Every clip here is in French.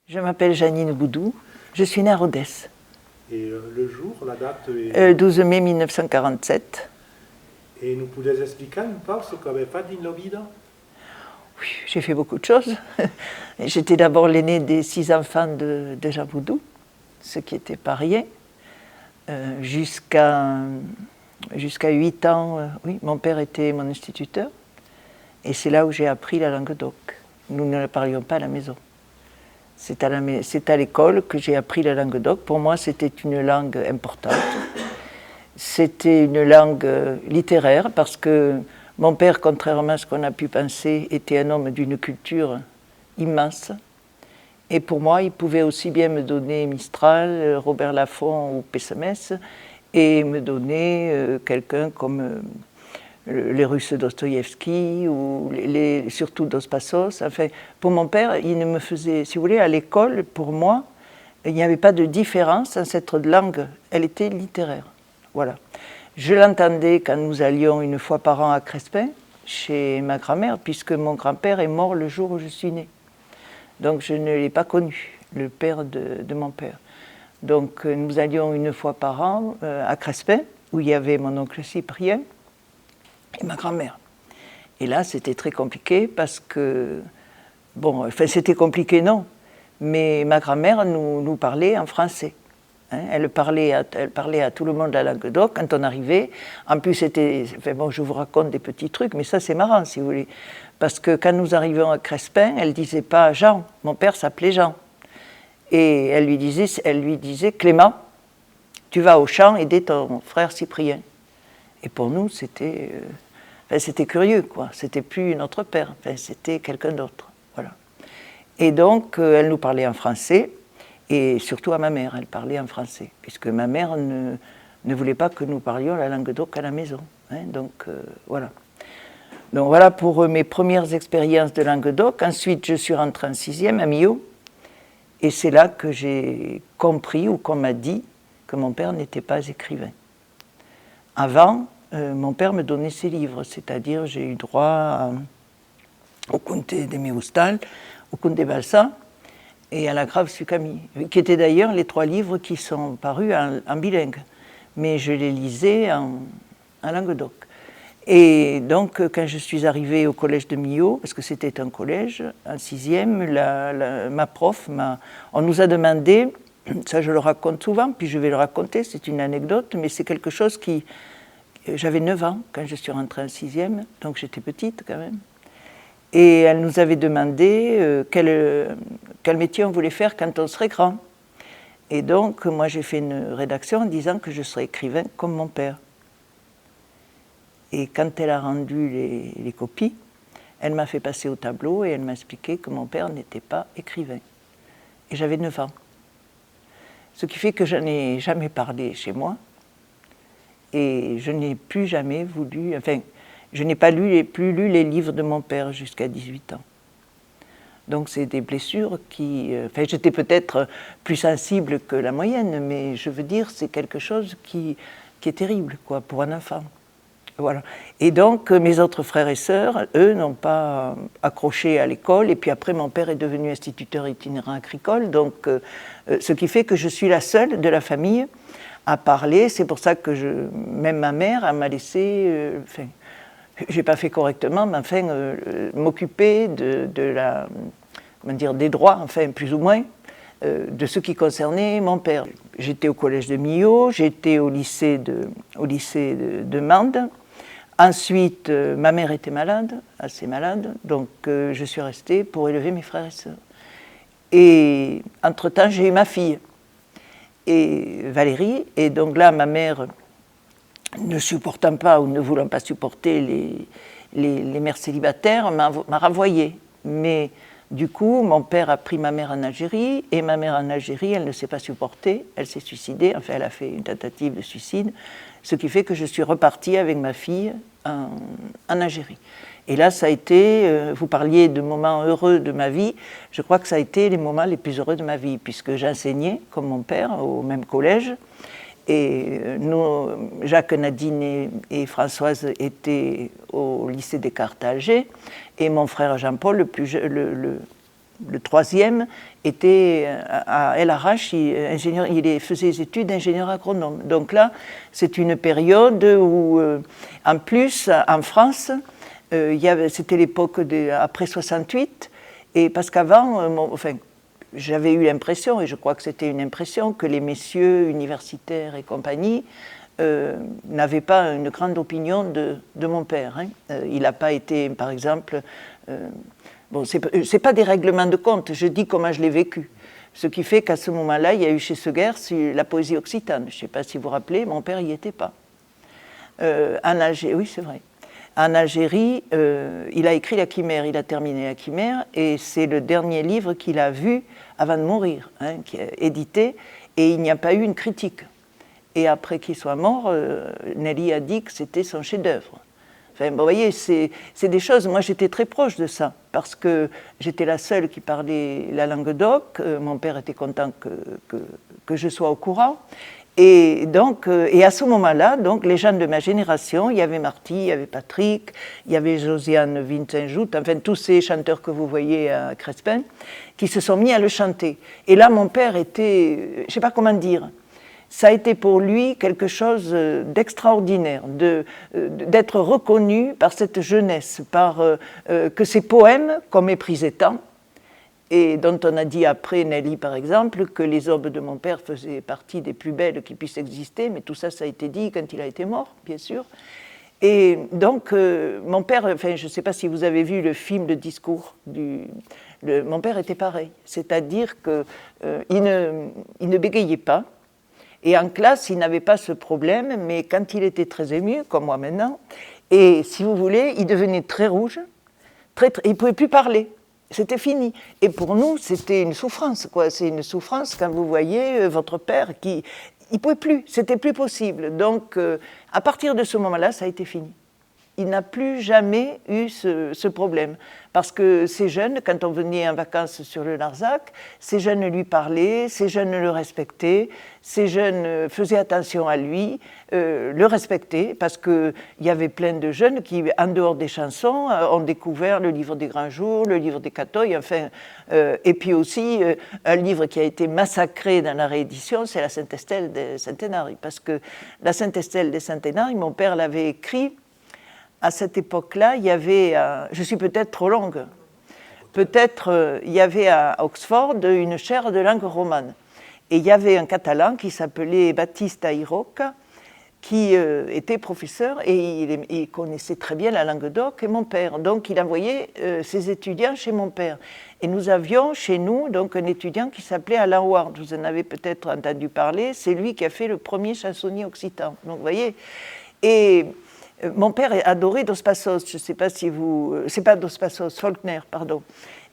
Je m'appelle Janine Boudou, je suis née à Rodez. Et le jour, la date est... 12 mai 1947. Et nous pouvez expliquer un peu ce qu'avait fait dans la vie? Oui, j'ai fait beaucoup de choses. J'étais d'abord l'aînée des 6 enfants de Jean Boudou, ce qui n'était pas rien. Jusqu'à 8 ans, oui, mon père était mon instituteur. Et c'est là où j'ai appris la langue d'oc. Nous ne la parlions pas à la maison. C'est à l'école que j'ai appris la langue d'oc. Pour moi, c'était une langue importante. C'était une langue littéraire parce que mon père, contrairement à ce qu'on a pu penser, était un homme d'une culture immense. Et pour moi, il pouvait aussi bien me donner Mistral, Robert Laffont ou Pessamès et me donner quelqu'un comme les Russes Dostoïevski ou surtout Dos Passos. Enfin, pour mon père, il ne me faisait, si vous voulez, à l'école, pour moi, il n'y avait pas de différence dans cette langue. Elle était littéraire. Voilà. Je l'entendais quand nous allions une fois par an à Crespin, chez ma grand-mère, puisque mon grand-père est mort le jour où je suis née. Donc je ne l'ai pas connu, le père de mon père. Donc nous allions une fois par an à Crespin, où il y avait mon oncle Cyprien et ma grand-mère. Et là, c'était très compliqué parce que, bon, enfin c'était compliqué non, mais ma grand-mère nous parlait en français. Hein, elle parlait à tout le monde la langue d'oc quand on arrivait. En plus, enfin bon, je vous raconte des petits trucs, mais ça c'est marrant si vous voulez. Parce que quand nous arrivions à Crespin, elle ne disait pas Jean, mon père s'appelait Jean. Et elle lui disait Clément, tu vas au champ aider ton frère Cyprien. Et pour nous, c'était curieux, quoi. C'était plus notre père, c'était quelqu'un d'autre. Voilà. Et donc, elle nous parlait en français. Et surtout à ma mère, elle parlait en français, puisque ma mère ne voulait pas que nous parlions la langue d'oc à la maison. Hein, donc voilà. Donc voilà pour mes premières expériences de langue d'oc. Ensuite, je suis rentrée en 6e à Millau, et c'est là que j'ai compris, ou qu'on m'a dit, que mon père n'était pas écrivain. Avant, mon père me donnait ses livres, c'est-à-dire j'ai eu droit au Conte de Meustal, au Conte de Balsa, et à la Grave sur Camille, qui étaient d'ailleurs les 3 livres qui sont parus en bilingue. Mais je les lisais en langue d'oc. Et donc, quand je suis arrivée au collège de Millau, parce que c'était un collège, en 6e, ma prof, on nous a demandé, ça je le raconte souvent, puis je vais le raconter, c'est une anecdote, mais c'est quelque chose qui... J'avais 9 ans quand je suis rentrée en 6e, donc j'étais petite quand même. Et elle nous avait demandé quel métier on voulait faire quand on serait grand. Et donc, moi, j'ai fait une rédaction en disant que je serais écrivain comme mon père. Et quand elle a rendu les copies, elle m'a fait passer au tableau et elle m'a expliqué que mon père n'était pas écrivain. Et j'avais 9 ans. Ce qui fait que je n'ai jamais parlé chez moi. Et je n'ai plus jamais voulu... Enfin, je n'ai pas plus lu les livres de mon père jusqu'à 18 ans. Donc c'est des blessures qui... Enfin, j'étais peut-être plus sensible que la moyenne, mais je veux dire, c'est quelque chose qui est terrible, quoi, pour un enfant. Voilà. Et donc, mes autres frères et sœurs, eux, n'ont pas accroché à l'école. Et puis après, mon père est devenu instituteur itinérant agricole. Donc, ce qui fait que je suis la seule de la famille à parler. C'est pour ça que même ma mère, elle m'a laissé... j'ai pas fait correctement, mais enfin, m'occuper des droits, enfin, plus ou moins, de ce qui concernait mon père. J'étais au collège de Millau, j'étais au lycée de Mende. Ensuite, ma mère était malade, assez malade, donc je suis restée pour élever mes frères et sœurs. Et entre-temps, j'ai eu ma fille, et Valérie, et donc là, ma mère, ne supportant pas ou ne voulant pas supporter les mères célibataires, m'a renvoyée. Mais du coup, mon père a pris ma mère en Algérie, et ma mère en Algérie, elle ne s'est pas supportée, elle s'est suicidée, enfin elle a fait une tentative de suicide, ce qui fait que je suis repartie avec ma fille en Algérie. Et là, ça a été, vous parliez de moments heureux de ma vie, je crois que ça a été les moments les plus heureux de ma vie, puisque j'enseignais, comme mon père, au même collège. Et nous, Jacques, Nadine et Françoise étaient au lycée Descartes à Alger, et mon frère Jean-Paul, le troisième était à El Arach, il faisait des études d'ingénieur agronome. Donc là, c'est une période où, en plus, en France, c'était l'époque après 68, et parce qu'avant, j'avais eu l'impression, et je crois que c'était une impression, que les messieurs universitaires et compagnie n'avaient pas une grande opinion de mon père. Hein. Il n'a pas été, par exemple... Bon, ce n'est pas des règlements de compte, je dis comment je l'ai vécu. Ce qui fait qu'à ce moment-là, il y a eu chez Segers la poésie occitane. Je ne sais pas si vous vous rappelez, mon père n'y était pas. En Algérie, oui, c'est vrai. En Algérie, il a écrit La Chimère, il a terminé La Chimère, et c'est le dernier livre qu'il a vu avant de mourir, hein, qui est édité, et il n'y a pas eu une critique. Et après qu'il soit mort, Nelly a dit que c'était son chef-d'œuvre. Enfin, vous voyez, c'est des choses, moi j'étais très proche de ça, parce que j'étais la seule qui parlait la langue d'oc, mon père était content que je sois au courant, et donc, et à ce moment-là, donc, les gens de ma génération, il y avait Marty, il y avait Patrick, il y avait Josiane Vincent-Jout, enfin tous ces chanteurs que vous voyez à Crespin, qui se sont mis à le chanter. Et là, mon père était, je ne sais pas comment dire, ça a été pour lui quelque chose d'extraordinaire, d'être reconnu par cette jeunesse, que ces poèmes, qu'on méprisait tant, et dont on a dit après, Nelly par exemple, que les aubes de mon père faisaient partie des plus belles qui puissent exister, mais tout ça, ça a été dit quand il a été mort, bien sûr. Et donc, mon père, enfin, je ne sais pas si vous avez vu le film de discours, mon père était pareil, c'est-à-dire qu'il ne bégayait pas. Et en classe, il n'avait pas ce problème, mais quand il était très ému, comme moi maintenant, et si vous voulez, il devenait très rouge, il ne pouvait plus parler, c'était fini. Et pour nous, c'était une souffrance, quoi. C'est une souffrance quand vous voyez votre père qui... Il ne pouvait plus, c'était plus possible. Donc, à partir de ce moment-là, ça a été fini. Il n'a plus jamais eu ce problème. Parce que ces jeunes, quand on venait en vacances sur le Larzac, ces jeunes lui parlaient, ces jeunes le respectaient, ces jeunes faisaient attention à lui, le respectaient, parce qu'il y avait plein de jeunes qui, en dehors des chansons, ont découvert le livre des Grands Jours, le livre des Catoilles, enfin, et puis aussi un livre qui a été massacré dans la réédition, c'est la Sainte-Estelle des Centenarii. Parce que la Sainte-Estelle des Centenarii, mon père l'avait écrit. À cette époque-là, il y avait, je suis peut-être trop longue, peut-être il y avait à Oxford une chaire de langue romane. Et il y avait un Catalan qui s'appelait Baptiste Airoca, qui était professeur et il connaissait très bien la langue d'oc et mon père. Donc il envoyait ses étudiants chez mon père. Et nous avions chez nous donc un étudiant qui s'appelait Alain Ward. Vous en avez peut-être entendu parler. C'est lui qui a fait le premier chansonnier occitan. Donc vous voyez. Et mon père adorait Dos Passos, je ne sais pas si vous... C'est pas Dos Passos, Faulkner, pardon.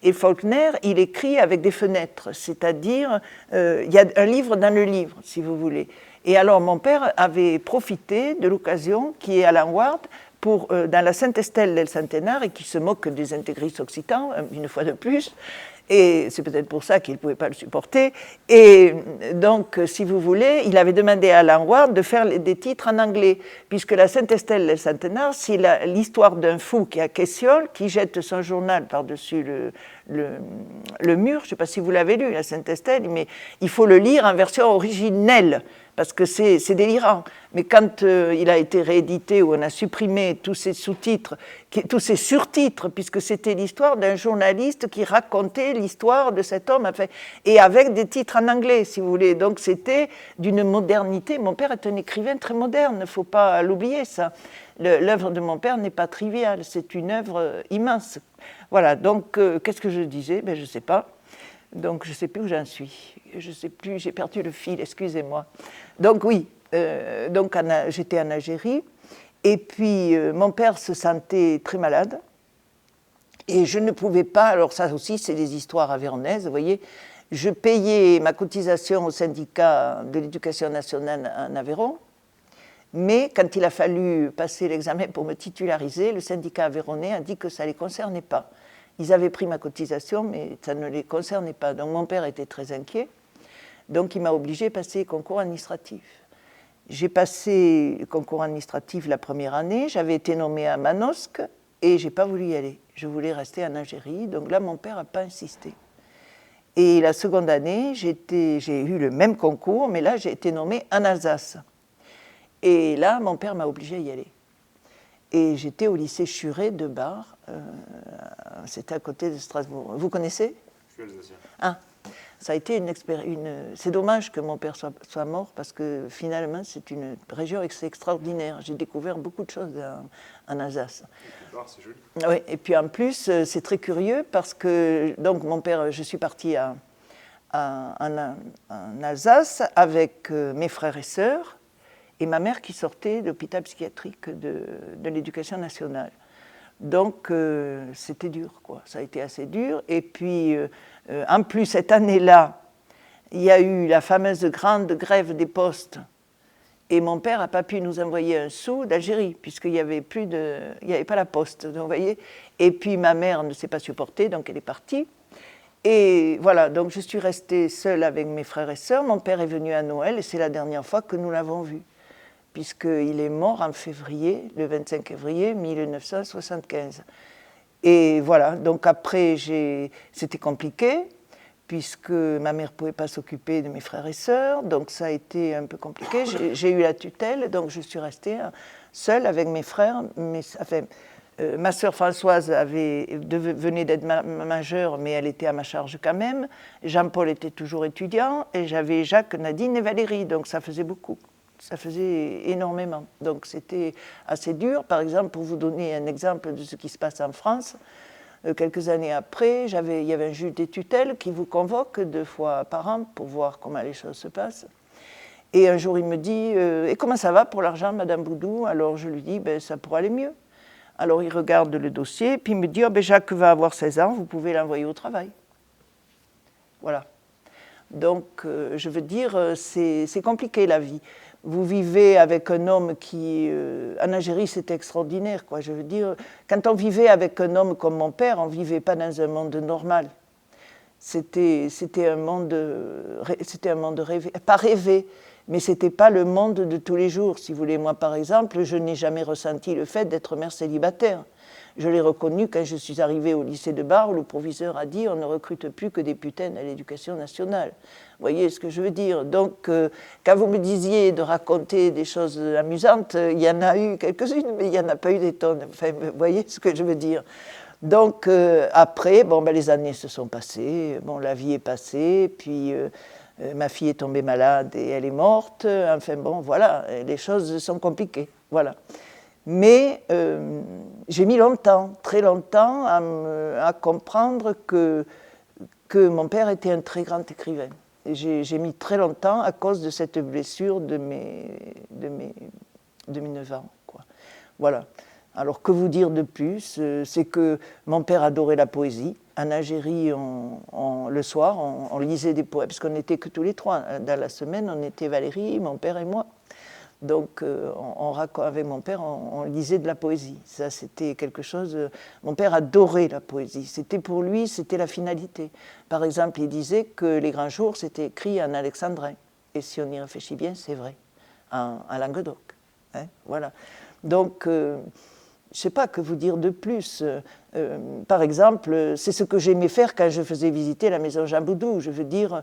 Et Faulkner, il écrit avec des fenêtres, c'est-à-dire, il y a un livre dans le livre, si vous voulez. Et alors, mon père avait profité de l'occasion qui est Alain Ward dans la Sainte-Estelle del Centenario, et qui se moque des intégristes occitans, une fois de plus, et c'est peut-être pour ça qu'il ne pouvait pas le supporter. Et donc, si vous voulez, il avait demandé à Alain Ward de faire des titres en anglais, puisque la Sainte-Estelle del Centenario, c'est l'histoire d'un fou qui est à Quessiol, qui jette son journal par-dessus le mur. Je ne sais pas si vous l'avez lu, la Sainte-Estelle, mais il faut le lire en version originelle, parce que c'est délirant. Mais quand il a été réédité, où on a supprimé tous ces sous-titres, tous ces surtitres, puisque c'était l'histoire d'un journaliste qui racontait l'histoire de cet homme, enfin, et avec des titres en anglais, si vous voulez. Donc c'était d'une modernité. Mon père est un écrivain très moderne, il ne faut pas l'oublier, ça. L'œuvre de mon père n'est pas triviale, c'est une œuvre immense. Voilà, donc qu'est-ce que je disais? Ben, je ne sais pas. Donc je ne sais plus où j'en suis. Je ne sais plus, j'ai perdu le fil, excusez-moi. Donc oui, j'étais en Algérie, et puis mon père se sentait très malade, et je ne pouvais pas, alors ça aussi c'est des histoires aveyronaises, vous voyez, je payais ma cotisation au syndicat de l'éducation nationale en Aveyron, mais quand il a fallu passer l'examen pour me titulariser, le syndicat aveyronnais a dit que ça ne les concernait pas. Ils avaient pris ma cotisation, mais ça ne les concernait pas. Donc mon père était très inquiet. Donc il m'a obligé à passer le concours administratif. J'ai passé le concours administratif la première année. J'avais été nommée à Manosque et je n'ai pas voulu y aller. Je voulais rester en Algérie. Donc là, mon père n'a pas insisté. Et la seconde année, j'ai eu le même concours, mais là, j'ai été nommée en Alsace. Et là, mon père m'a obligée à y aller. Et j'étais au lycée Churet de Bar, c'était à côté de Strasbourg. Vous connaissez? Je suis alsacien. Ah, ça a été une expérience. C'est dommage que mon père soit mort parce que finalement, c'est une région extraordinaire. J'ai découvert beaucoup de choses en Alsace. C'est joli. Oui, et puis en plus, c'est très curieux parce que donc mon père, je suis partie en Alsace avec mes frères et sœurs et ma mère qui sortait de l'hôpital psychiatrique de l'Éducation nationale. Donc c'était dur, quoi. Ça a été assez dur. Et puis en plus, cette année-là, il y a eu la fameuse grande grève des postes. Et mon père n'a pas pu nous envoyer un sou d'Algérie, puisqu'il n'y avait pas la poste. Donc, vous voyez. Et puis ma mère ne s'est pas supportée, donc elle est partie. Et voilà, donc je suis restée seule avec mes frères et sœurs. Mon père est venu à Noël et c'est la dernière fois que nous l'avons vu, puisqu'il est mort en février, le 25 février 1975. Et voilà, donc après, c'était compliqué, puisque ma mère ne pouvait pas s'occuper de mes frères et sœurs, donc ça a été un peu compliqué. J'ai eu la tutelle, donc je suis restée seule avec mes frères. Ma sœur Françoise venait d'être majeure, mais elle était à ma charge quand même. Jean-Paul était toujours étudiant, et j'avais Jacques, Nadine et Valérie, donc ça faisait beaucoup. Ça faisait énormément. Donc c'était assez dur. Par exemple, pour vous donner un exemple de ce qui se passe en France, quelques années après, il y avait un juge des tutelles qui vous convoque 2 fois par an pour voir comment les choses se passent. Et un jour, il me dit « Et comment ça va pour l'argent, Madame Boudou ?» Alors je lui dis « Ça pourrait aller mieux. » Alors il regarde le dossier, puis il me dit « Jacques va avoir 16 ans, vous pouvez l'envoyer au travail. » Voilà. Donc, je veux dire, c'est compliqué la vie. Vous vivez avec un homme qui... en Algérie, c'était extraordinaire, quoi. Je veux dire, quand on vivait avec un homme comme mon père, on ne vivait pas dans un monde normal. C'était un monde rêvé. Pas rêvé, mais ce n'était pas le monde de tous les jours. Si vous voulez, moi, par exemple, je n'ai jamais ressenti le fait d'être mère célibataire. Je l'ai reconnu quand je suis arrivée au lycée de Bar, où le proviseur a dit « on ne recrute plus que des putaines à l'éducation nationale ». Vous voyez ce que je veux dire? Donc, quand vous me disiez de raconter des choses amusantes, il y en a eu quelques-unes, mais il n'y en a pas eu des tonnes. Enfin, vous voyez ce que je veux dire? Donc, après, les années se sont passées, la vie est passée, puis ma fille est tombée malade et elle est morte. Enfin, voilà, les choses sont compliquées. Voilà. Mais j'ai mis longtemps, très longtemps, à comprendre que mon père était un très grand écrivain. J'ai mis très longtemps à cause de cette blessure de mes 9 ans, quoi. Voilà. Alors, que vous dire de plus? C'est que mon père adorait la poésie. En Algérie, le soir, on lisait des poèmes, parce qu'on n'était que tous les 3. Dans la semaine, on était Valérie, mon père et moi. Donc, avec mon père, on lisait de la poésie. Ça, c'était quelque chose... Mon père adorait la poésie. C'était pour lui, c'était la finalité. Par exemple, il disait que les grands jours, c'était écrit en alexandrin. Et si on y réfléchit bien, c'est vrai, en Languedoc. Hein, voilà. Donc, je ne sais pas que vous dire de plus. Par exemple, c'est ce que j'aimais faire quand je faisais visiter la maison Jean Boudou. Je veux dire,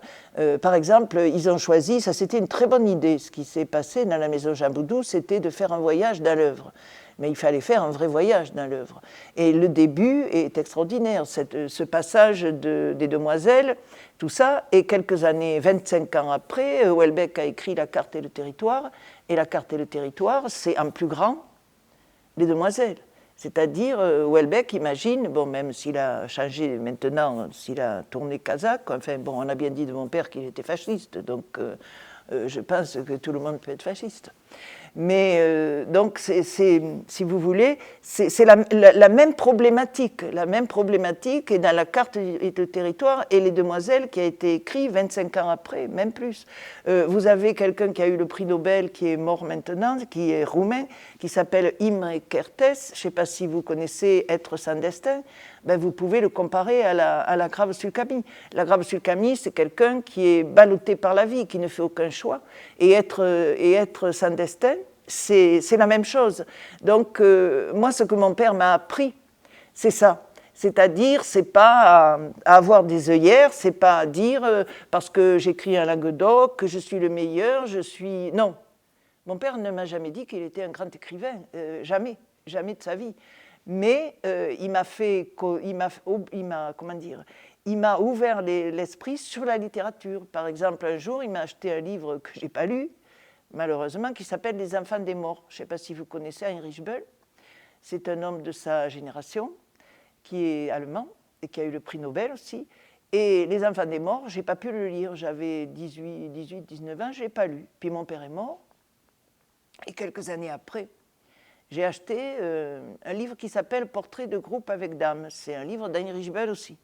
par exemple, ils ont choisi, ça c'était une très bonne idée, ce qui s'est passé dans la maison Jean Boudou, c'était de faire un voyage dans l'œuvre. Mais il fallait faire un vrai voyage dans l'œuvre. Et le début est extraordinaire, ce passage des demoiselles, tout ça, et quelques années, 25 ans après, Houellebecq a écrit La carte et le territoire, et La carte et le territoire, c'est en plus grand les demoiselles. C'est-à-dire, Houellebecq imagine, même s'il a changé maintenant, s'il a tourné kazakh, on a bien dit de mon père qu'il était fasciste, donc je pense que tout le monde peut être fasciste. Mais donc, si vous voulez, c'est la même problématique, et dans La carte et le territoire et les demoiselles qui a été écrit 25 ans après, même plus. Vous avez quelqu'un qui a eu le prix Nobel, qui est mort maintenant, qui est roumain, qui s'appelle Imre Kertész. Je ne sais pas si vous connaissez Être sans destin. Vous pouvez le comparer à la Grave Sulcami. La Grave Sulcami, c'est quelqu'un qui est ballotté par la vie, qui ne fait aucun choix. Et être sans destin, c'est la même chose. Donc, moi, ce que mon père m'a appris, c'est ça. C'est-à-dire, c'est pas à avoir des œillères, c'est pas à dire parce que j'écris un Languedoc que je suis le meilleur, je suis... Non. Mon père ne m'a jamais dit qu'il était un grand écrivain, jamais, jamais de sa vie. Mais il m'a ouvert l'esprit sur la littérature. Par exemple, un jour, il m'a acheté un livre que je n'ai pas lu, malheureusement, qui s'appelle Les enfants des morts. Je ne sais pas si vous connaissez Heinrich Böll. C'est un homme de sa génération qui est allemand et qui a eu le prix Nobel aussi. Et Les enfants des morts, je n'ai pas pu le lire. J'avais 18, 19 ans, je ne l'ai pas lu. Puis mon père est mort. Et quelques années après, j'ai acheté un livre qui s'appelle Portrait de groupe avec dame. C'est un livre d'Heinrich Böll aussi.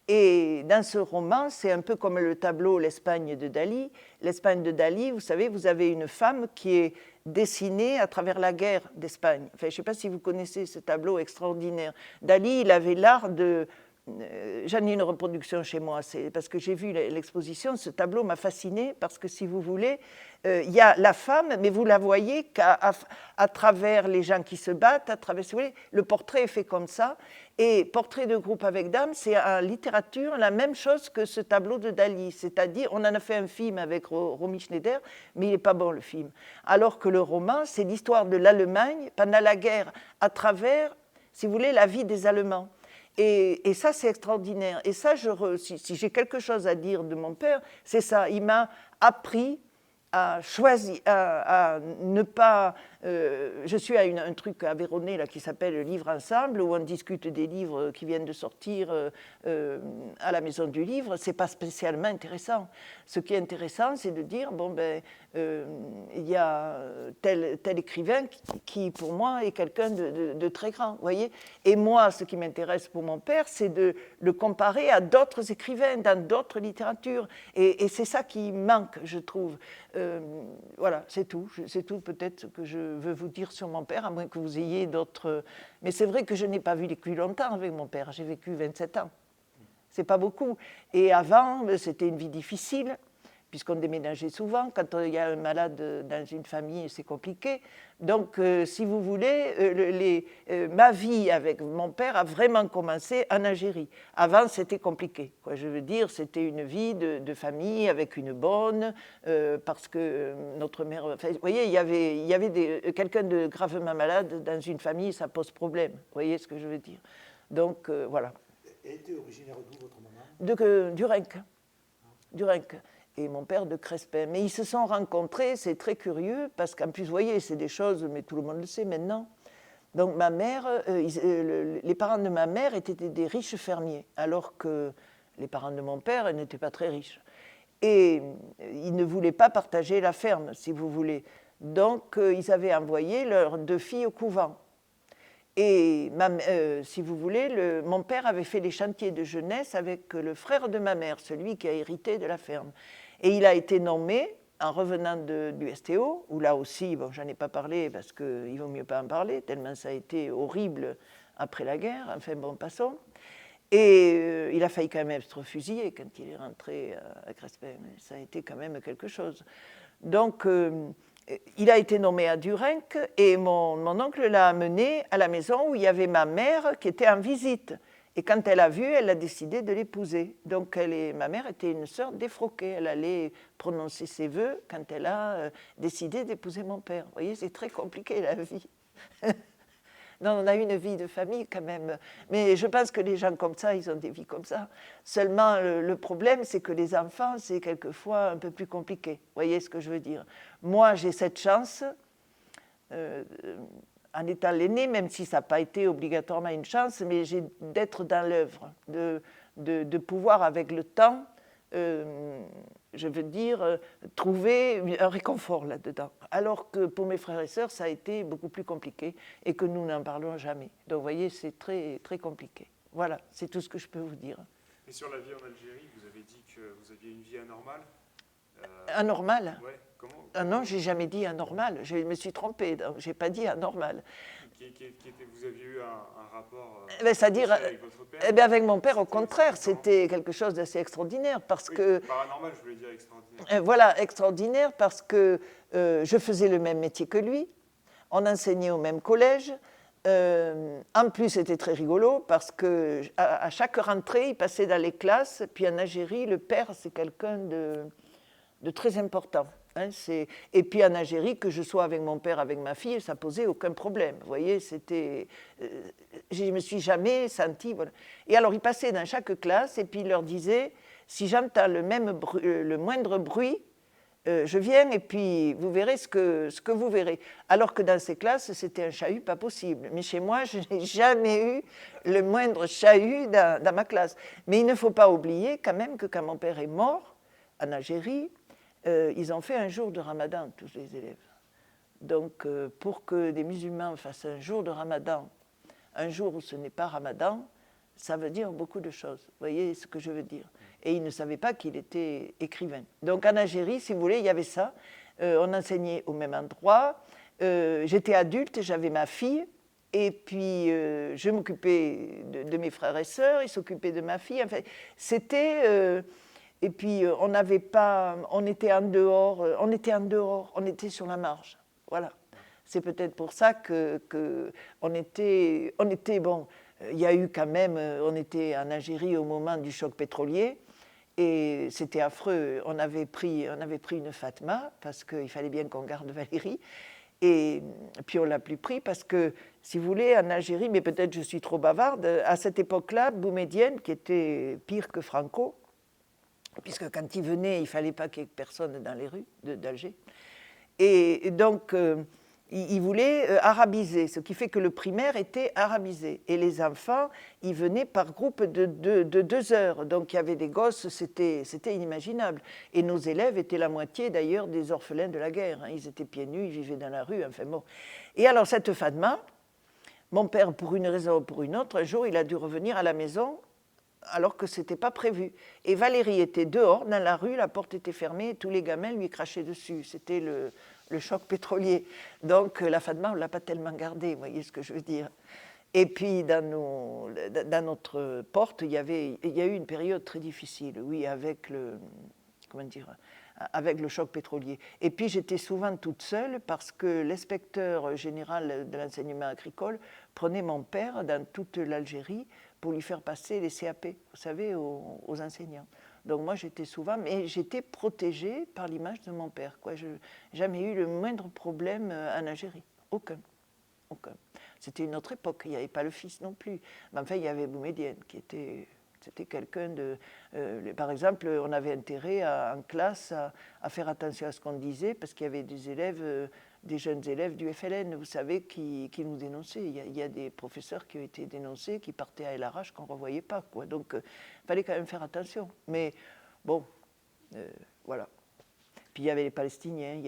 Et dans ce roman, c'est un peu comme le tableau L'Espagne de Dali. L'Espagne de Dali, vous savez, vous avez une femme qui est dessinée à travers la guerre d'Espagne. Enfin, je ne sais pas si vous connaissez ce tableau extraordinaire. Dali, il avait l'art de... J'en ai une reproduction chez moi, c'est parce que j'ai vu l'exposition, ce tableau m'a fasciné parce que si vous voulez, il y a la femme, mais vous la voyez qu'à travers les gens qui se battent, à travers, si vous voulez, le portrait est fait comme ça. Et Portrait de groupe avec dame, c'est en littérature la même chose que ce tableau de Dali, c'est-à-dire on en a fait un film avec Romy Schneider, mais il n'est pas bon le film. Alors que le roman, c'est l'histoire de l'Allemagne pendant la guerre, à travers, si vous voulez, la vie des Allemands. Et ça, c'est extraordinaire. Et ça, si j'ai quelque chose à dire de mon père, c'est ça. Il m'a appris à choisir, à ne pas... je suis à un truc à Véronée là, qui s'appelle Livre Ensemble, où on discute des livres qui viennent de sortir à la Maison du Livre. Ce n'est pas spécialement intéressant. Ce qui est intéressant, c'est de dire, bon, ben, il y a tel écrivain qui, pour moi, est quelqu'un de très grand, vous voyez. Et moi, ce qui m'intéresse pour mon père, c'est de le comparer à d'autres écrivains dans d'autres littératures. Et c'est ça qui manque, je trouve. Voilà, c'est tout peut-être ce que je veux vous dire sur mon père, à moins que vous ayez d'autres... Mais c'est vrai que je n'ai pas vécu longtemps avec mon père, j'ai vécu 27 ans. C'est pas beaucoup. Et avant, c'était une vie difficile, puisqu'on déménageait souvent. Quand il y a un malade dans une famille, c'est compliqué. Donc, si vous voulez, ma vie avec mon père a vraiment commencé en Algérie. Avant, c'était compliqué. Quoi. Je veux dire, c'était une vie de famille avec une bonne, parce que notre mère... Enfin, vous voyez, il y avait quelqu'un de gravement malade dans une famille, ça pose problème. Vous voyez ce que je veux dire? Donc, voilà. Elle était originaire d'où, votre maman? Du Rhinc. Et mon père de Crespin. Mais ils se sont rencontrés, c'est très curieux, parce qu'en plus, vous voyez, c'est des choses, mais tout le monde le sait maintenant. Donc ma mère, les parents de ma mère étaient des riches fermiers, alors que les parents de mon père n'étaient pas très riches. Et ils ne voulaient pas partager la ferme, si vous voulez. Donc ils avaient envoyé leurs 2 filles au couvent. Et si vous voulez, mon père avait fait les chantiers de jeunesse avec le frère de ma mère, celui qui a hérité de la ferme. Et il a été nommé, en revenant du STO, où là aussi, bon, j'en ai pas parlé parce qu'il vaut mieux pas en parler, tellement ça a été horrible après la guerre, enfin bon, passons. Et il a failli quand même être fusillé quand il est rentré à Crespin, ça a été quand même quelque chose. Donc, il a été nommé à Durenc et mon oncle l'a amené à la maison où il y avait ma mère qui était en visite. Et quand elle a vu, elle a décidé de l'épouser. Donc ma mère était une sœur défroquée. Elle allait prononcer ses vœux quand elle a décidé d'épouser mon père. Vous voyez, c'est très compliqué la vie. Non, on a une vie de famille quand même. Mais je pense que les gens comme ça, ils ont des vies comme ça. Seulement, le problème, c'est que les enfants, c'est quelquefois un peu plus compliqué. Vous voyez ce que je veux dire? Moi, j'ai cette chance, en étant l'aîné, même si ça n'a pas été obligatoirement une chance, mais d'être dans l'œuvre, de pouvoir, avec le temps, je veux dire, trouver un réconfort là-dedans. Alors que pour mes frères et sœurs, ça a été beaucoup plus compliqué et que nous n'en parlons jamais. Donc, vous voyez, c'est très, très compliqué. Voilà, c'est tout ce que je peux vous dire. Et sur la vie en Algérie, vous avez dit que vous aviez une vie anormale. Anormale? Ouais. Comment Ah non, je n'ai jamais dit anormal. Je me suis trompée, je n'ai pas dit anormal. Vous aviez eu un rapport c'est-à-dire, avec votre père? avec mon père, au contraire, c'était quelque chose d'assez extraordinaire parce que... Paranormal, je voulais dire extraordinaire. Voilà, extraordinaire parce que je faisais le même métier que lui, on enseignait au même collège, En plus, c'était très rigolo parce qu'à chaque rentrée, il passait dans les classes. Puis en Algérie, le père, c'est quelqu'un de très important. Hein, et puis en Algérie, que je sois avec mon père, avec ma fille, ça posait aucun problème. Vous voyez, je ne me suis jamais sentie. Voilà. Et alors, il passait dans chaque classe et puis il leur disait, si j'entends le moindre bruit, je viens et puis vous verrez ce que vous verrez. Alors que dans ces classes, c'était un chahut pas possible. Mais chez moi, je n'ai jamais eu le moindre chahut dans ma classe. Mais il ne faut pas oublier quand même que quand mon père est mort, en Algérie, ils ont fait un jour de Ramadan, tous les élèves. Donc, pour que des musulmans fassent un jour de Ramadan, un jour où ce n'est pas Ramadan, ça veut dire beaucoup de choses. Vous voyez ce que je veux dire? Et il ne savait pas qu'il était écrivain. Donc en Algérie, si vous voulez, il y avait ça. On enseignait au même endroit. J'étais adulte, j'avais ma fille. Et puis, je m'occupais de mes frères et sœurs, ils s'occupaient de ma fille. Enfin, c'était... et puis, on n'avait pas... On était en dehors, on était sur la marge. Voilà. C'est peut-être pour ça qu'on était... Bon, il y a eu quand même... On était en Algérie au moment du choc pétrolier. Et c'était affreux. On avait pris une Fatma, parce qu'il fallait bien qu'on garde Valérie. Et puis on ne l'a plus pris parce que, si vous voulez, en Algérie, mais peut-être je suis trop bavarde, à cette époque-là, Boumedienne, qui était pire que Franco, puisque quand il venait, il ne fallait pas qu'il y ait personne dans les rues d'Alger. Et donc, il voulait arabiser, ce qui fait que le primaire était arabisé. Et les enfants, ils venaient par groupe de 2 heures. Donc il y avait des gosses, c'était inimaginable. Et nos élèves étaient la moitié d'ailleurs des orphelins de la guerre. Hein. Ils étaient pieds nus, ils vivaient dans la rue, enfin bon. Et alors cette Fatma, mon père, pour une raison ou pour une autre, un jour, il a dû revenir à la maison alors que ce n'était pas prévu. Et Valérie était dehors, dans la rue, la porte était fermée, et tous les gamins lui crachaient dessus. C'était le choc pétrolier. Donc la Fatma, on ne l'a pas tellement gardée, vous voyez ce que je veux dire. Et puis dans notre porte, il y a eu une période très difficile, oui, avec avec le choc pétrolier. Et puis j'étais souvent toute seule parce que l'inspecteur général de l'enseignement agricole prenait mon père dans toute l'Algérie pour lui faire passer les CAP, vous savez, aux enseignants. Donc moi j'étais souvent, mais j'étais protégée par l'image de mon père. Je n'ai jamais eu le moindre problème en Algérie, aucun. C'était une autre époque, il n'y avait pas le fils non plus. Mais enfin il y avait Boumedienne c'était quelqu'un de... par exemple, on avait intérêt en classe à faire attention à ce qu'on disait parce qu'il y avait des élèves, des jeunes élèves du FLN, vous savez, qui nous dénonçaient. Il y a des professeurs qui ont été dénoncés, qui partaient à l'arrache, qu'on ne revoyait pas. Quoi. Donc, il fallait quand même faire attention. Mais bon, voilà. Puis il y avait les Palestiniens,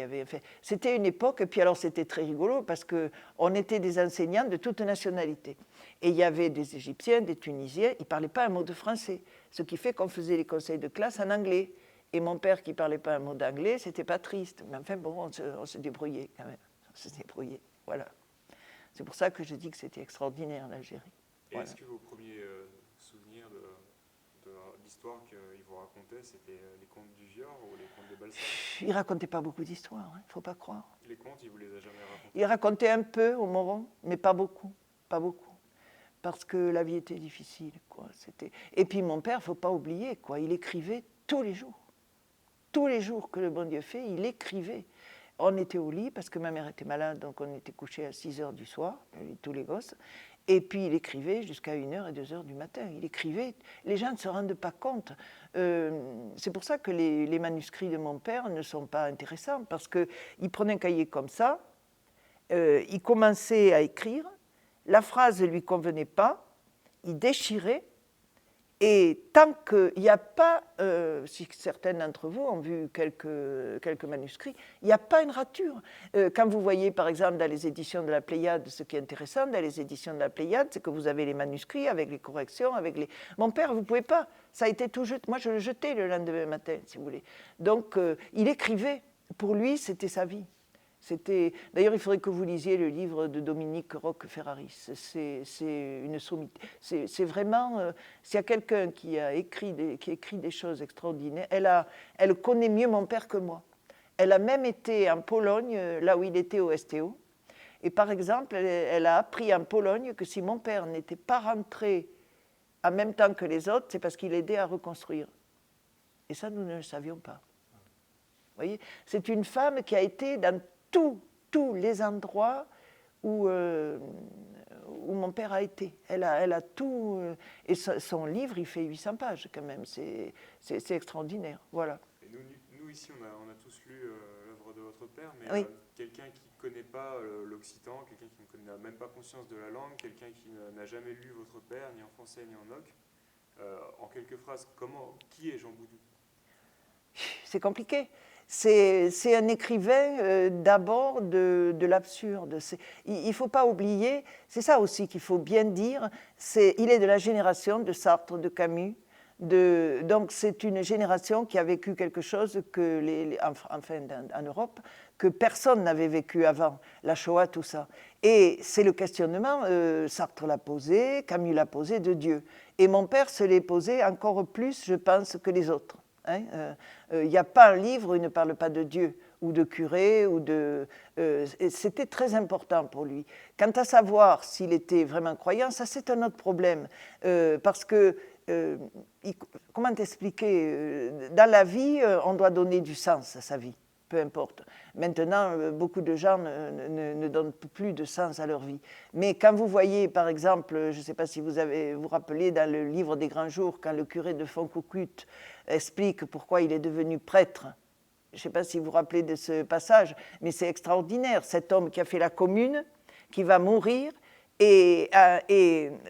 c'était une époque, et puis alors c'était très rigolo parce qu'on était des enseignants de toute nationalité. Et il y avait des Égyptiens, des Tunisiens, ils ne parlaient pas un mot de français, ce qui fait qu'on faisait les conseils de classe en anglais. Et mon père qui ne parlait pas un mot d'anglais, c'était pas triste. Mais enfin bon, on se débrouillait quand même, voilà. C'est pour ça que je dis que c'était extraordinaire l'Algérie. Et voilà. Est-ce que vos premiers souvenirs de l'histoire qu'il vous racontait, c'était les contes du Vior ou les contes de Balzac? Il ne racontait pas beaucoup d'histoires, il ne faut pas croire. Les contes, il vous les a jamais racontés? Il racontait un peu au Moron, mais pas beaucoup. Parce que la vie était difficile. Et puis mon père, il ne faut pas oublier, il écrivait tous les jours. Tous les jours que le bon Dieu fait, il écrivait. On était au lit parce que ma mère était malade, donc on était couchés à 6 heures du soir, tous les gosses. Et puis il écrivait jusqu'à 1h et 2h du matin. Il écrivait, les gens ne se rendent pas compte. C'est pour ça que les manuscrits de mon père ne sont pas intéressants, parce qu'il prenait un cahier comme ça, il commençait à écrire, la phrase ne lui convenait pas, il déchirait, et tant qu'il n'y a pas, si certains d'entre vous ont vu quelques manuscrits, il n'y a pas une rature. Quand vous voyez par exemple dans les éditions de la Pléiade, ce qui est intéressant dans les éditions de la Pléiade, c'est que vous avez les manuscrits avec les corrections, Mon père, vous ne pouvez pas, ça a été tout jeté. Moi je le jetais le lendemain matin, si vous voulez. Donc il écrivait, pour lui c'était sa vie. D'ailleurs, il faudrait que vous lisiez le livre de Dominique Roch-Ferraris. C'est une sommité. C'est vraiment... s'il y a quelqu'un qui écrit des choses extraordinaires, elle connaît mieux mon père que moi. Elle a même été en Pologne, là où il était au STO. Et par exemple, elle a appris en Pologne que si mon père n'était pas rentré en même temps que les autres, c'est parce qu'il aidait à reconstruire. Et ça, nous ne le savions pas. Vous voyez, c'est une femme qui a été dans tous les endroits où mon père a été. Elle a tout... et son livre, il fait 800 pages quand même. C'est extraordinaire. Voilà. Et nous ici, on a tous lu l'œuvre de votre père, mais oui. Quelqu'un qui ne connaît pas l'occitan, quelqu'un qui n'a même pas conscience de la langue, quelqu'un qui n'a jamais lu votre père, ni en français ni en oc, en quelques phrases, qui est Jean Boudou? C'est compliqué. C'est un écrivain d'abord de l'absurde. Il ne faut pas oublier, c'est ça aussi qu'il faut bien dire, il est de la génération de Sartre, de Camus. Donc c'est une génération qui a vécu quelque chose que en Europe, que personne n'avait vécu avant, la Shoah, tout ça. Et c'est le questionnement, Sartre l'a posé, Camus l'a posé, de Dieu. Et mon père se l'est posé encore plus, je pense, que les autres. Il n'y a pas un livre où il ne parle pas de Dieu ou de curé, c'était très important pour lui. Quant à savoir s'il était vraiment croyant, ça c'est un autre problème, parce que, comment t'expliquer, dans la vie, on doit donner du sens à sa vie, peu importe. Maintenant, beaucoup de gens ne donnent plus de sens à leur vie. Mais quand vous voyez, par exemple, je ne sais pas si vous vous rappelez dans le livre des Grands Jours, quand le curé de Foncocutte explique pourquoi il est devenu prêtre. Je ne sais pas si vous vous rappelez de ce passage, mais c'est extraordinaire. Cet homme qui a fait la commune, qui va mourir, et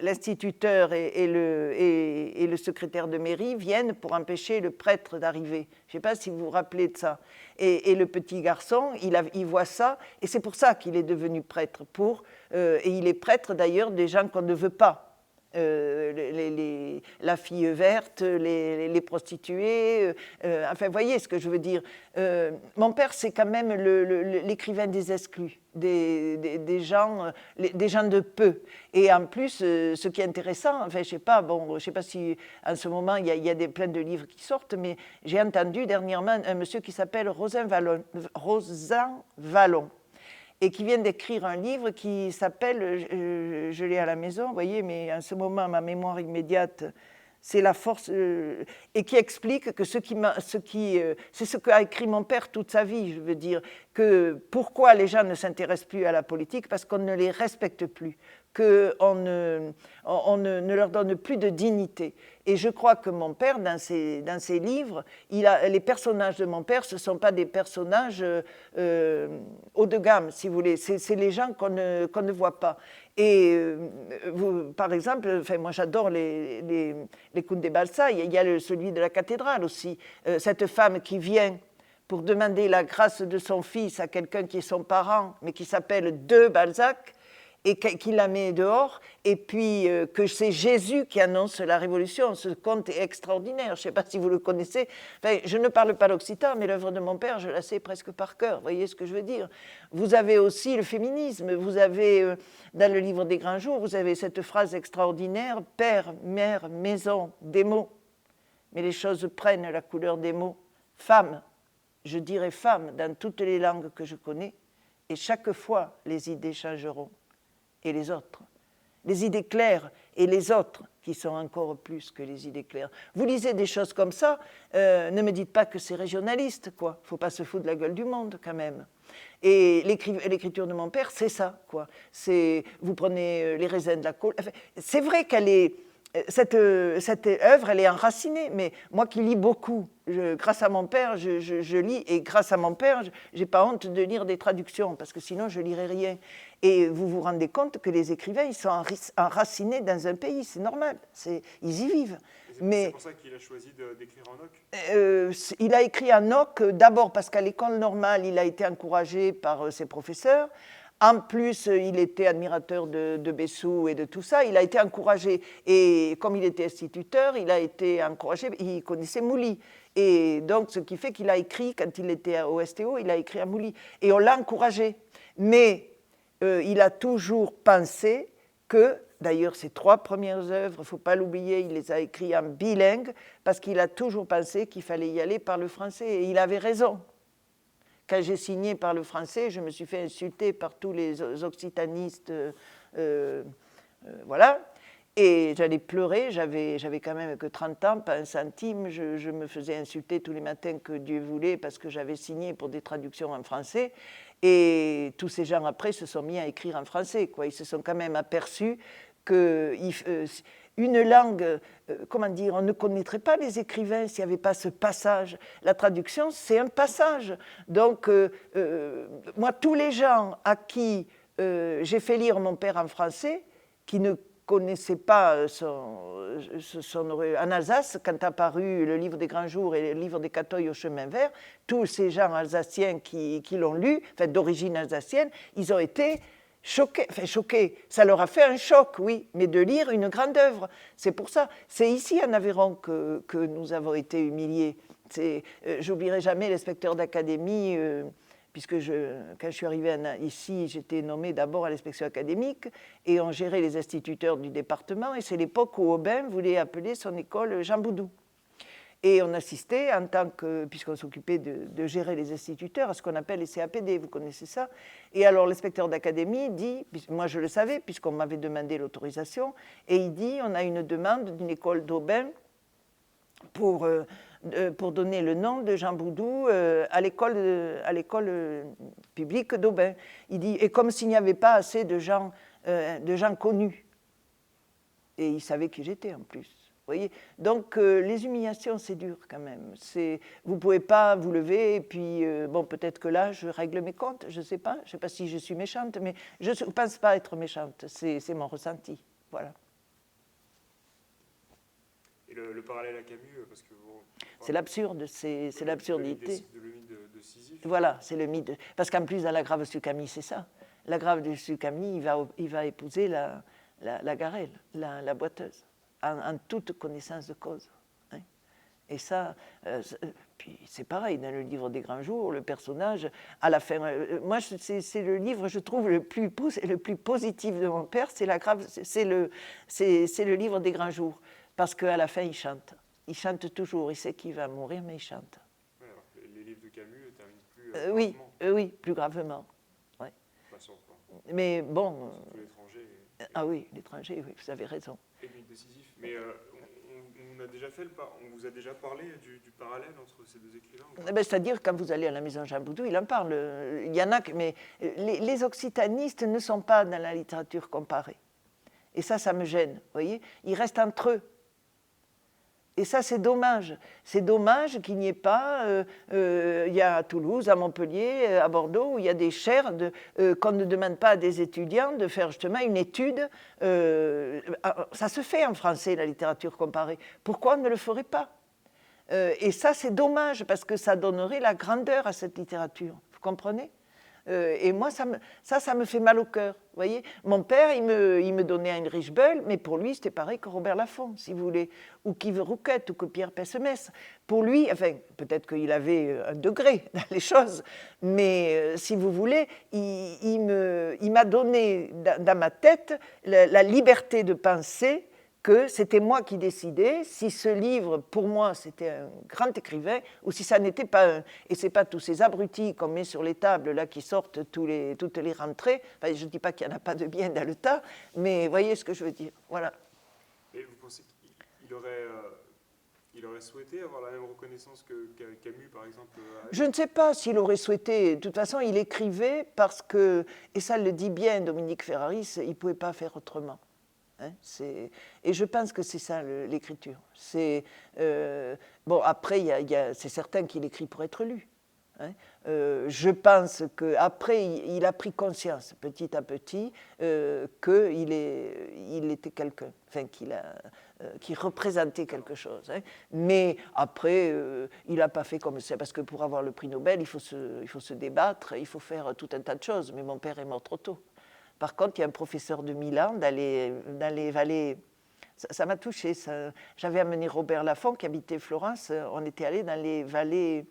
l'instituteur et le secrétaire de mairie viennent pour empêcher le prêtre d'arriver. Je ne sais pas si vous vous rappelez de ça. Et le petit garçon, il voit ça, et c'est pour ça qu'il est devenu prêtre. Et il est prêtre d'ailleurs des gens qu'on ne veut pas. La fille verte, les prostituées, enfin, vous voyez ce que je veux dire. Mon père, c'est quand même l'écrivain des exclus, des gens de peu. Et en plus, ce qui est intéressant, enfin, je sais pas si en ce moment il y a plein de livres qui sortent, mais j'ai entendu dernièrement un monsieur qui s'appelle Rosan Vallon, et qui vient d'écrire un livre qui s'appelle, je l'ai à la maison, vous voyez, mais en ce moment, ma mémoire immédiate, c'est la force, et qui explique que c'est ce qu'a écrit mon père toute sa vie, je veux dire, que pourquoi les gens ne s'intéressent plus à la politique, parce qu'on ne les respecte plus, qu'on ne leur donne plus de dignité. Et je crois que mon père, dans ses livres, les personnages de mon père, ce ne sont pas des personnages haut de gamme, si vous voulez. C'est les gens qu'on ne voit pas. Et par exemple, enfin, moi j'adore les contes des Balsa, il y a celui de la cathédrale aussi. Cette femme qui vient pour demander la grâce de son fils à quelqu'un qui est son parent, mais qui s'appelle de Balzac, et qui la met dehors, et puis que c'est Jésus qui annonce la révolution. Ce conte est extraordinaire, je ne sais pas si vous le connaissez. Enfin, je ne parle pas l'occitan, mais l'œuvre de mon père, je la sais presque par cœur, vous voyez ce que je veux dire. Vous avez aussi le féminisme, vous avez, dans le livre des Grands Jours, vous avez cette phrase extraordinaire, « Père, mère, maison, des mots, mais les choses prennent la couleur des mots. Femme, je dirai femme dans toutes les langues que je connais, et chaque fois les idées changeront. Et les autres, les idées claires et les autres qui sont encore plus que les idées claires. Vous lisez des choses comme ça, ne me dites pas que c'est régionaliste, quoi. Il ne faut pas se foutre de la gueule du monde, quand même. Et l'écriture de mon père, c'est ça, quoi. Vous prenez les raisins de la côte. Enfin, c'est vrai qu'elle est... Cette œuvre, elle est enracinée, mais moi qui lis beaucoup, grâce à mon père, je lis, et grâce à mon père, je n'ai pas honte de lire des traductions, parce que sinon je ne lirais rien. Et vous vous rendez compte que les écrivains, ils sont enracinés dans un pays, c'est normal, ils y vivent. C'est pour ça qu'il a choisi d'écrire en oc. Il a écrit en oc, d'abord parce qu'à l'école normale, il a été encouragé par ses professeurs. En plus, il était admirateur de Bessou et de tout ça. Il a été encouragé. Et comme il était instituteur, il a été encouragé. Il connaissait Mouly. Et donc, ce qui fait qu'il a écrit, quand il était au STO, il a écrit à Mouly. Et on l'a encouragé. Mais il a toujours pensé que, d'ailleurs, ses 3 premières œuvres, il ne faut pas l'oublier, il les a écrites en bilingue, parce qu'il a toujours pensé qu'il fallait y aller par le français. Et il avait raison. quand j'ai signé par le français, je me suis fait insulter par tous les occitanistes, voilà. Et j'allais pleurer, j'avais quand même que 30 ans, pas un centime, je me faisais insulter tous les matins que Dieu voulait parce que j'avais signé pour des traductions en français. Et tous ces gens après se sont mis à écrire en français, quoi. Ils se sont quand même aperçus que une langue, comment dire, on ne connaîtrait pas les écrivains s'il n'y avait pas ce passage. La traduction, c'est un passage. Donc, moi, tous les gens à qui j'ai fait lire mon père en français, qui ne connaissaient pas en Alsace, quand a apparu le livre des Grands Jours et le livre des Catoilles au chemin vert, tous ces gens alsaciens qui l'ont lu, enfin, d'origine alsacienne, ils ont été choqués, ça leur a fait un choc, oui, mais de lire une grande œuvre. C'est pour ça, c'est ici en Aveyron que nous avons été humiliés. J'oublierai jamais l'inspecteur d'académie, puisque quand je suis arrivée ici, j'étais nommée d'abord à l'inspection académique et on gérait les instituteurs du département, et c'est l'époque où Aubin voulait appeler son école Jean Boudou. Et on assistait, en tant que, puisqu'on s'occupait de gérer les instituteurs, à ce qu'on appelle les CAPD, vous connaissez ça. Et alors l'inspecteur d'académie dit, moi je le savais, puisqu'on m'avait demandé l'autorisation, et il dit, on a une demande d'une école d'Aubin pour donner le nom de Jean Boudou à l'école publique d'Aubin. Il dit, et comme s'il n'y avait pas assez de gens connus. Et il savait qui j'étais en plus. Voyez, donc les humiliations, c'est dur quand même. Vous ne pouvez pas vous lever et puis, bon, peut-être que là, je règle mes comptes, je ne sais pas si je suis méchante, mais je ne pense pas être méchante, c'est mon ressenti, voilà. Et le parallèle à Camus, parce que c'est l'absurde, c'est l'absurdité. Le mythe de Sisyphe. Voilà, c'est le mythe. Parce qu'en plus, dans la grave de Camille, c'est ça. La grave de Camille, il va épouser la garelle, la boiteuse, en toute connaissance de cause. Hein. Et ça, puis c'est pareil, dans le livre des Grands Jours, le personnage, à la fin, moi, c'est le livre, je trouve, le plus positif de mon père, c'est le livre des Grands Jours. Parce qu'à la fin, il chante. Il chante toujours. Il sait qu'il va mourir, mais il chante. Ouais, alors, les livres de Camus terminent plus gravement. Oui, plus gravement. Ouais. Mais bon... Surtout l'étranger. Ah oui, l'étranger, oui, vous avez raison. Et le mythe de Sisyphe. Mais on vous a déjà parlé du parallèle entre ces deux écrivains c'est-à-dire, quand vous allez à la maison Jean Boudou, il en parle. Il y en a, mais les occitanistes ne sont pas dans la littérature comparée. Et ça me gêne, vous voyez. Ils restent entre eux. Et ça, c'est dommage. C'est dommage qu'il n'y ait pas, il y a à Toulouse, à Montpellier, à Bordeaux, où il y a des chaires qu'on ne demande pas à des étudiants de faire justement une étude. Ça se fait en français, la littérature comparée. Pourquoi on ne le ferait pas? Et ça, c'est dommage, parce que ça donnerait la grandeur à cette littérature. Vous comprenez? Et moi, ça me fait mal au cœur. Vous voyez, mon père, il me donnait Heinrich Böll, mais pour lui, c'était pareil que Robert Laffont, si vous voulez, ou Guy Rouquette, ou que Pierre Pessemès. Pour lui, enfin, peut-être qu'il avait un degré dans les choses, mais si vous voulez, il m'a donné dans ma tête la liberté de penser que c'était moi qui décidais si ce livre, pour moi, c'était un grand écrivain, ou si ça n'était pas un... Et ce n'est pas tous ces abrutis qu'on met sur les tables, là, qui sortent toutes les rentrées. Enfin, je ne dis pas qu'il n'y en a pas de bien dans le tas, mais voyez ce que je veux dire. Voilà. Et vous pensez qu'il aurait souhaité avoir la même reconnaissance que Camus, par exemple Je ne sais pas s'il aurait souhaité. De toute façon, il écrivait parce que, et ça le dit bien Dominique Ferraris, il ne pouvait pas faire autrement. Hein, et je pense que c'est ça l'écriture. Bon, après, c'est certain qu'il écrit pour être lu. Hein. Je pense qu'après, il a pris conscience, petit à petit, qu'il était quelqu'un, enfin, qu'il représentait quelque chose. Hein. Mais après, il n'a pas fait comme ça, parce que pour avoir le prix Nobel, il faut se débattre, il faut faire tout un tas de choses. Mais mon père est mort trop tôt. Par contre, il y a un professeur de Milan dans les vallées. Ça m'a touchée. J'avais amené Robert Laffont qui habitait Florence. On était allés dans les vallées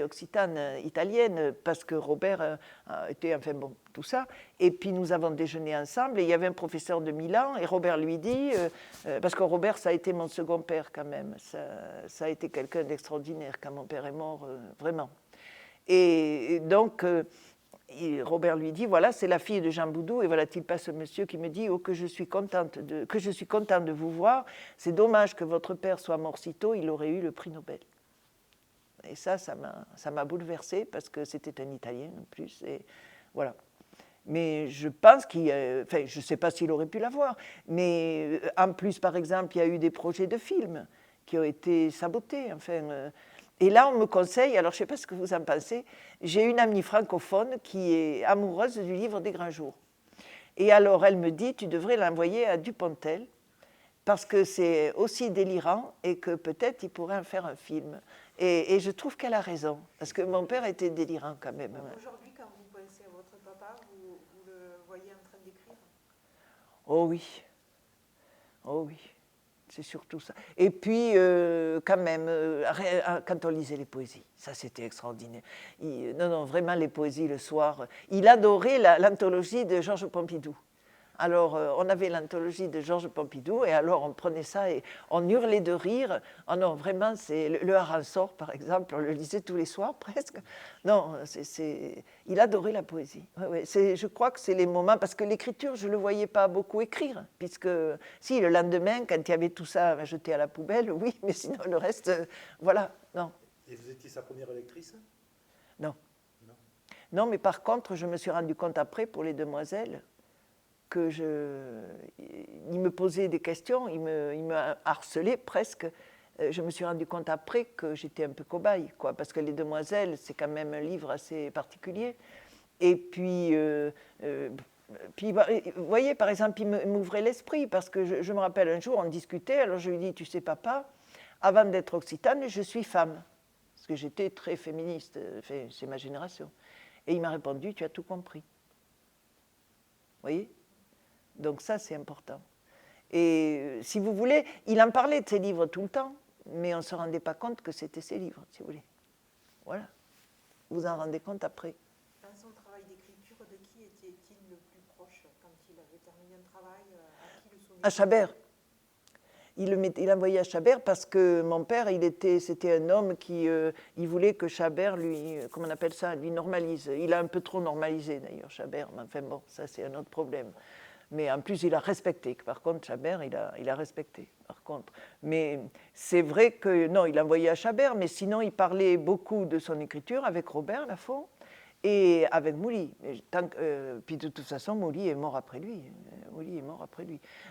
occitanes italiennes parce que Robert était, enfin bon, tout ça. Et puis nous avons déjeuné ensemble et il y avait un professeur de Milan et Robert lui dit, parce que Robert, ça a été mon second père quand même. Ça a été quelqu'un d'extraordinaire quand mon père est mort, vraiment. Et donc, Robert lui dit, voilà, c'est la fille de Jean Boudou, et voilà-t-il pas ce monsieur qui me dit, oh, que je suis content de vous voir, c'est dommage que votre père soit mort si tôt, il aurait eu le prix Nobel. Et ça m'a bouleversée, parce que c'était un Italien en plus, et voilà. Mais je pense enfin, je ne sais pas s'il aurait pu l'avoir, mais en plus, par exemple, il y a eu des projets de films qui ont été sabotés, enfin... Et là, on me conseille, alors je ne sais pas ce que vous en pensez, j'ai une amie francophone qui est amoureuse du livre des Grands Jours. Et alors, elle me dit, tu devrais l'envoyer à Dupontel, parce que c'est aussi délirant et que peut-être il pourrait en faire un film. Et je trouve qu'elle a raison, parce que mon père était délirant quand même. Aujourd'hui, quand vous pensez à votre papa, vous le voyez en train d'écrire? Oh oui, oh oui. C'est surtout ça. Et puis, quand même, quand on lisait les poésies, ça c'était extraordinaire. Non, vraiment, les poésies le soir. Il adorait l'anthologie de Georges Pompidou. Alors, on avait l'anthologie de Georges Pompidou, et alors on prenait ça et on hurlait de rire. Oh non, vraiment, c'est le Haransor, par exemple, on le lisait tous les soirs presque. Non, il adorait la poésie. Ouais, je crois que c'est les moments, parce que l'écriture, je ne le voyais pas beaucoup écrire, puisque, si, le lendemain, quand il y avait tout ça jeté à la poubelle, oui, mais sinon le reste, voilà, non. Et vous étiez sa première lectrice? Non. Non. Non, mais par contre, je me suis rendu compte après, pour les demoiselles, il me posait des questions, il me harcelait presque. Je me suis rendu compte après que j'étais un peu cobaye, quoi, parce que Les Demoiselles, c'est quand même un livre assez particulier. Et puis, vous voyez, par exemple, il m'ouvrait l'esprit, parce que je me rappelle un jour, on discutait, alors je lui dis, tu sais, papa, avant d'être occitane, je suis femme, parce que j'étais très féministe, c'est ma génération. Et il m'a répondu, tu as tout compris. Vous voyez ? Donc ça, c'est important. Et si vous voulez, il en parlait de ses livres tout le temps, mais on ne se rendait pas compte que c'était ses livres, si vous voulez. Voilà. Vous en rendez compte après. Dans son travail d'écriture, de qui était-il le plus proche quand il avait terminé un travail? À qui le souvenir? À Chabert. Il envoyait à Chabert parce que mon père, c'était un homme qui il voulait que Chabert lui, comment on appelle ça, lui normalise. Il a un peu trop normalisé d'ailleurs, Chabert, mais enfin bon, ça c'est un autre problème. Mais en plus, il a respecté. Par contre, Chabert, il a respecté, par contre. Mais c'est vrai que, non, il envoyait à Chabert, mais sinon, il parlait beaucoup de son écriture avec Robert Laffont et avec Mouly. Puis de toute façon, Mouly est mort après lui.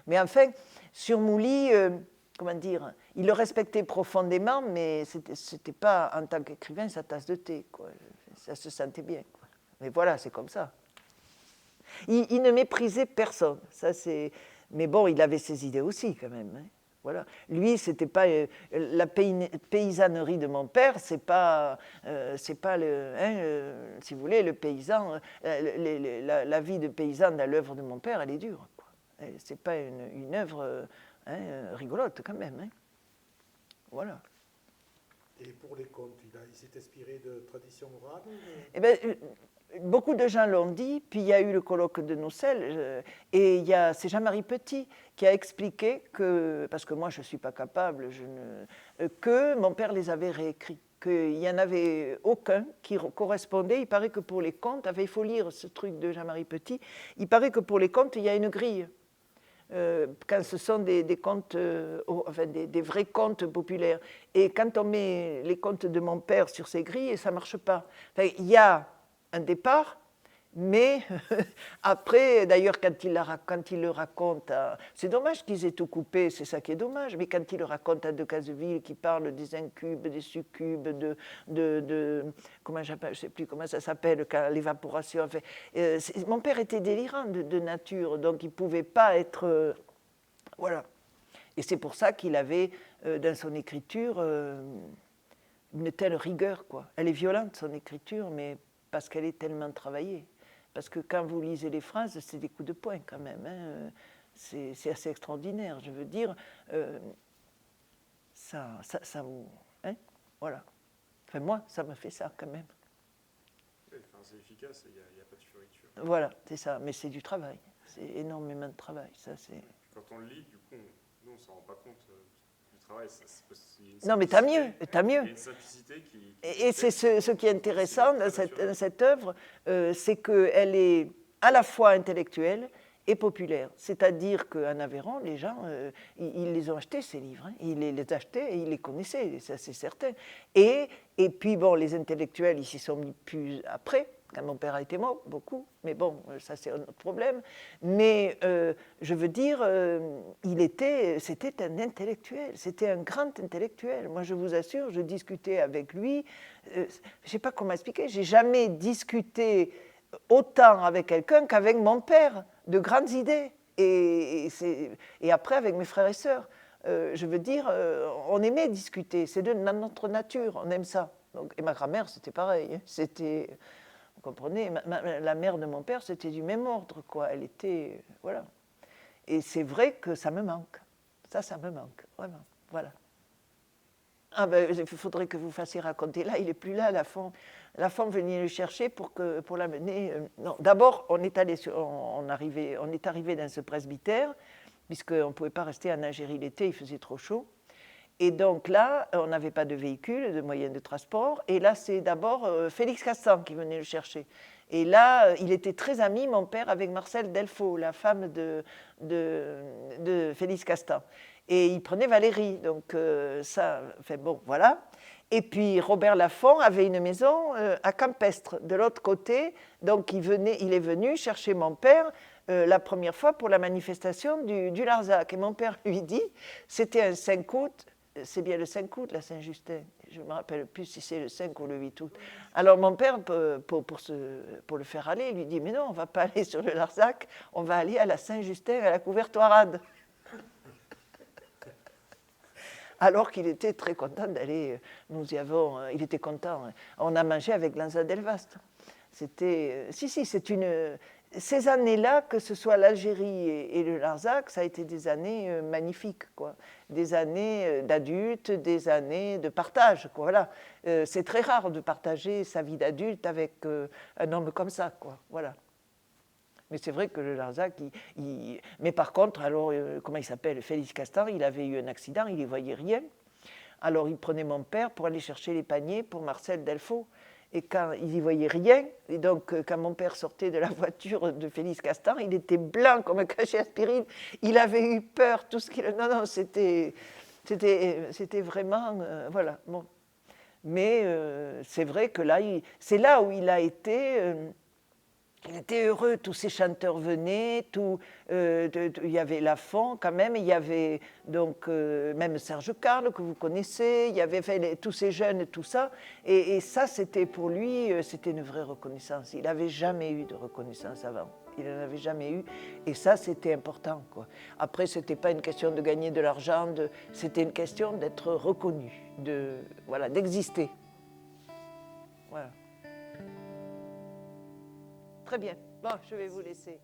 Mais enfin, sur Mouly, comment dire, il le respectait profondément, mais c'était pas, en tant qu'écrivain, sa tasse de thé, quoi. Ça se sentait bien, quoi. Mais voilà, c'est comme ça. Il ne méprisait personne, ça c'est. Mais bon, il avait ses idées aussi quand même. Hein. Voilà. Lui, c'était pas la paysannerie de mon père, c'est pas si vous voulez, le paysan. La vie de paysan dans l'œuvre de mon père, elle est dure. C'est pas une œuvre rigolote quand même. Hein. Voilà. Et pour les contes, il s'est inspiré de traditions orales? Eh bien, beaucoup de gens l'ont dit, puis il y a eu le colloque de Nocelles, et c'est Jean-Marie Petit qui a expliqué que, parce que moi je ne suis pas capable, que mon père les avait réécrits, qu'il n'y en avait aucun qui correspondait. Il paraît que pour les contes, il faut lire ce truc de Jean-Marie Petit, il paraît que pour les contes, il y a une grille. Quand ce sont des contes, enfin des vrais contes populaires. Et quand on met les contes de mon père sur ces grilles, ça ne marche pas. Enfin, il y a un départ, mais après, d'ailleurs, quand il le raconte, c'est dommage qu'ils aient tout coupé, c'est ça qui est dommage, mais quand il le raconte à Decazeville, qui parle des incubes, des succubes, comment j'appelle, je ne sais plus comment ça s'appelle, l'évaporation, enfin, mon père était délirant de nature, donc il ne pouvait pas être... voilà. Et c'est pour ça qu'il avait, dans son écriture, une telle rigueur, quoi. Elle est violente, son écriture, mais parce qu'elle est tellement travaillée. Parce que quand vous lisez les phrases, c'est des coups de poing quand même. Hein. C'est assez extraordinaire. Je veux dire, ça vous... Hein, voilà. Enfin, moi, ça me fait ça quand même. Enfin, c'est efficace, il n'y a pas de fioriture. Voilà, c'est ça. Mais c'est du travail. C'est énormément de travail. Ça, c'est... Quand on le lit, du coup, nous, on ne s'en rend pas compte du travail. Non, mais t'as mieux, t'as mieux. Il y a une simplicité qui Et c'est ce qui est intéressant dans cette œuvre, c'est qu'elle est à la fois intellectuelle et populaire. C'est-à-dire qu'en Aveyron, les gens, ils les ont achetés, ces livres. Hein. Ils les achetaient et ils les connaissaient, ça c'est certain. Et puis, bon, les intellectuels, ils s'y sont mis plus après, quand mon père a été mort, beaucoup. Mais bon, ça c'est un autre problème. Mais je veux dire, c'était un intellectuel, c'était un grand intellectuel. Moi, je vous assure, je discutais avec lui. Je ne sais pas comment expliquer, j'ai jamais discuté autant avec quelqu'un qu'avec mon père, de grandes idées. Et après, avec mes frères et sœurs. Je veux dire, on aimait discuter, c'est de notre nature, on aime ça. Donc, et ma grand-mère, c'était pareil. Hein. C'était, vous comprenez, la mère de mon père, c'était du même ordre, quoi. Elle était, voilà. Et c'est vrai que ça me manque. Ça me manque, vraiment. Voilà. Ah ben, il faudrait que vous fassiez raconter. Là, il n'est plus là, Lafont. Lafont venait le chercher pour l'amener. Non, d'abord, on est arrivé dans ce presbytère, puisqu'on ne pouvait pas rester en Algérie l'été, il faisait trop chaud. Et donc là, on n'avait pas de véhicule, de moyen de transport. Et là, c'est d'abord Félix Castan qui venait le chercher. Et là, il était très ami, mon père, avec Marcel Delfaux, la femme de Félix Castan. Et il prenait Valérie, donc ça, enfin bon, voilà. Et puis Robert Laffont avait une maison à Campestre, de l'autre côté, donc il est venu chercher mon père la première fois pour la manifestation du Larzac. Et mon père lui dit, c'était un 5 août, c'est bien le 5 août, la Saint-Justin, je ne me rappelle plus si c'est le 5 ou le 8 août. Alors mon père, pour le faire aller, il lui dit, mais non, on ne va pas aller sur le Larzac, on va aller à la Saint-Justin, à la Couvertoirade. Alors qu'il était très content d'aller, il était content. On a mangé avec Lanza del Vaste. C'était, ces années-là, que ce soit l'Algérie et le Larzac, ça a été des années magnifiques, quoi. Des années d'adultes, des années de partage, quoi. Voilà. C'est très rare de partager sa vie d'adulte avec un homme comme ça, quoi. Voilà. Mais c'est vrai que le Larzac, mais par contre, alors, comment il s'appelle, Félix Castan, il avait eu un accident, il n'y voyait rien. Alors il prenait mon père pour aller chercher les paniers pour Marcel Delfaux. Et quand il n'y voyait rien, et donc quand mon père sortait de la voiture de Félix Castan, il était blanc comme un cachet aspirine. Il avait eu peur, tout ce qu'il... Non, c'était vraiment... voilà, bon. Mais c'est vrai que là, c'est là où il a été... il était heureux, tous ces chanteurs venaient, il y avait Lafont quand même, il y avait donc même Serge Carle que vous connaissez, il y avait tous ces jeunes, tout ça, et ça c'était pour lui, c'était une vraie reconnaissance. Il n'avait jamais eu de reconnaissance avant, il n'en avait jamais eu, et ça c'était important, quoi. Après, c'était pas une question de gagner de l'argent, c'était une question d'être reconnu, d'exister. Voilà. Très bien. Bon, je vais vous laisser.